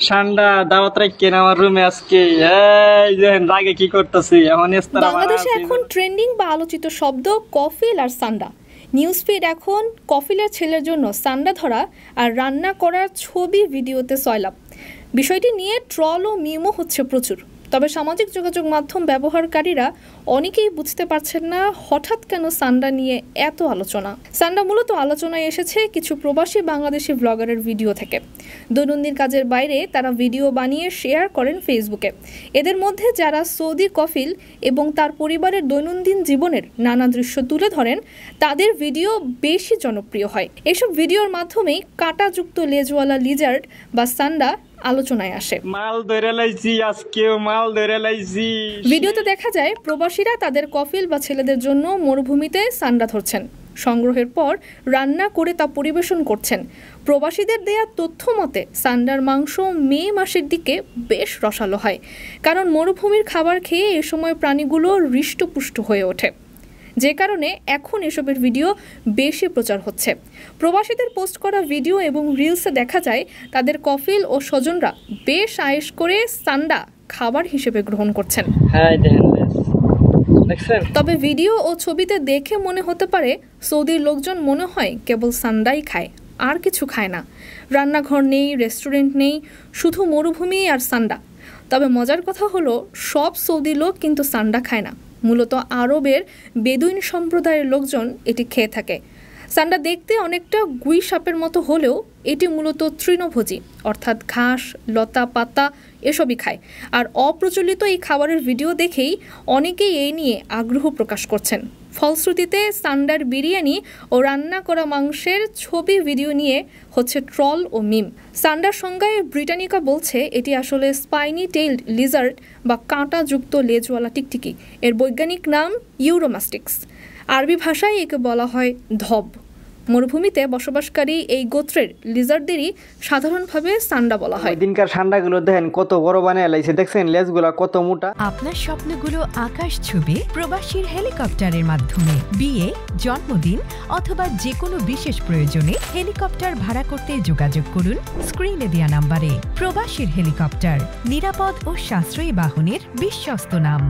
ঠান্ডা দাওয়াত রাখেন আমার রুমে আজকে। এই দেখেন রাগে কি করতেছি এখন। বাংলাদেশে এখন ট্রেন্ডিং বা আলোচিত শব্দ কফিল আর সান্ডা। নিউজ ফিড এখন কফিলের ছেলের জন্য সান্ডা ধরা আর রান্না করার ছবি ভিডিওতে সয়লাভ। বিষয়টি নিয়ে ট্রল ও মিমও হচ্ছে প্রচুর। তবে সামাজিক যোগাযোগ মাধ্যম ব্যবহারকারীরা অনেকেই বুঝতে পারছেন না হঠাৎ কেন সান্ডা নিয়ে এত আলোচনা। সান্ডা মূলত আলোচনায় এসেছে কিছু প্রবাসী বাংলাদেশি ব্লগারের ভিডিও থেকে। দৈনন্দিন কাজের বাইরে তারা ভিডিও বানিয়ে শেয়ার করেন ফেসবুকে। এদের মধ্যে যারা সৌদি কফিল এবং তার পরিবারের দৈনন্দিন জীবনের নানা দৃশ্য তুলে ধরেন তাদের ভিডিও বেশি জনপ্রিয় হয়। এসব ভিডিওর মাধ্যমেই কাঁটাযুক্ত লেজওয়ালা লিজার্ড বা সান্ডা আলোচনায় আসে। ভিডিওতে দেখা যায় প্রবাসীরা তাদের কফিল বা ছেলেদের জন্য মরুভূমিতে সান্ডা ধরছেন, সংগ্রহের পর রান্না করে তা পরিবেশন করছেন। প্রবাসীদের দেয়া তথ্য মতে সান্ডার মাংস মে মাসের দিকে বেশ রসালো হয়, কারণ মরুভূমির খাবার খেয়ে এ সময় প্রাণীগুলো হৃষ্টপুষ্ট হয়ে ওঠে, যে কারণে এখন এসবের ভিডিও বেশি প্রচার হচ্ছে। প্রবাসীদের পোস্ট করা ভিডিও এবং রিলসে দেখা যায় তাদের কফিল ও স্বজনরা বেশ আয়েশ করে সান্ডা খাবার হিসেবে গ্রহণ করছেন। তবে ভিডিও ও ছবিতে দেখে মনে হতে পারে সৌদির লোকজন মনে হয় কেবল সান্ডাই খায়, আর কিছু খায় না। রান্নাঘর নেই, রেস্টুরেন্ট নেই, শুধু মরুভূমি আর সান্ডা। তবে মজার কথা হলো সব সৌদি লোক কিন্তু সান্ডা খায় না। মূলত আরবের বেদুইন সম্প্রদায়ের লোকজন এটি খেয়ে থাকে। সান্ডা দেখতে অনেকটা গুই সাপের মতো হলেও এটি মূলত তৃণভোজী, অর্থাৎ ঘাস, লতা, পাতা এসবই খায়। আর অপ্রচলিত এই খাবারের ভিডিও দেখেই অনেকেই এই নিয়ে আগ্রহ প্রকাশ করছেন। ফলশ্রুতিতে সান্ডার বিরিয়ানি ও রান্না করা মাংসের ছবি ভিডিও নিয়ে হচ্ছে ট্রল ও মিম। সান্ডার সংজ্ঞায় ব্রিটানিকা বলছে এটি আসলে স্পাইনি টেইলড লিজার্ড বা কাঁটাযুক্ত লেজওয়ালা টিকটিকি। এর বৈজ্ঞানিক নাম ইউরোমাস্টিক্স। আরবি ভাষায় একে বলা হয় ধব। মরুভূমিতে বসবাসকারী এই গোত্রের লিজার্ডদেরই সাধারণভাবে সান্ডা বলা হয়। দিনকার সান্ডাগুলো দেখেন কত বড় বানায় লাইছে, দেখছেন লেজগুলো কত মোটা। আপনার স্বপ্নগুলো আকাশ ছুবে প্রবাসীর হেলিকপ্টারের মাধ্যমে। বিয়ে, জন্মদিন অথবা যে কোনো বিশেষ প্রয়োজনে হেলিকপ্টার ভাড়া করতে যোগাযোগ করুন স্ক্রিনে দেয়া নাম্বারে। প্রবাসীর হেলিকপ্টার, নিরাপদ ও সাশ্রয়ী বাহনের বিশ্বস্ত নাম।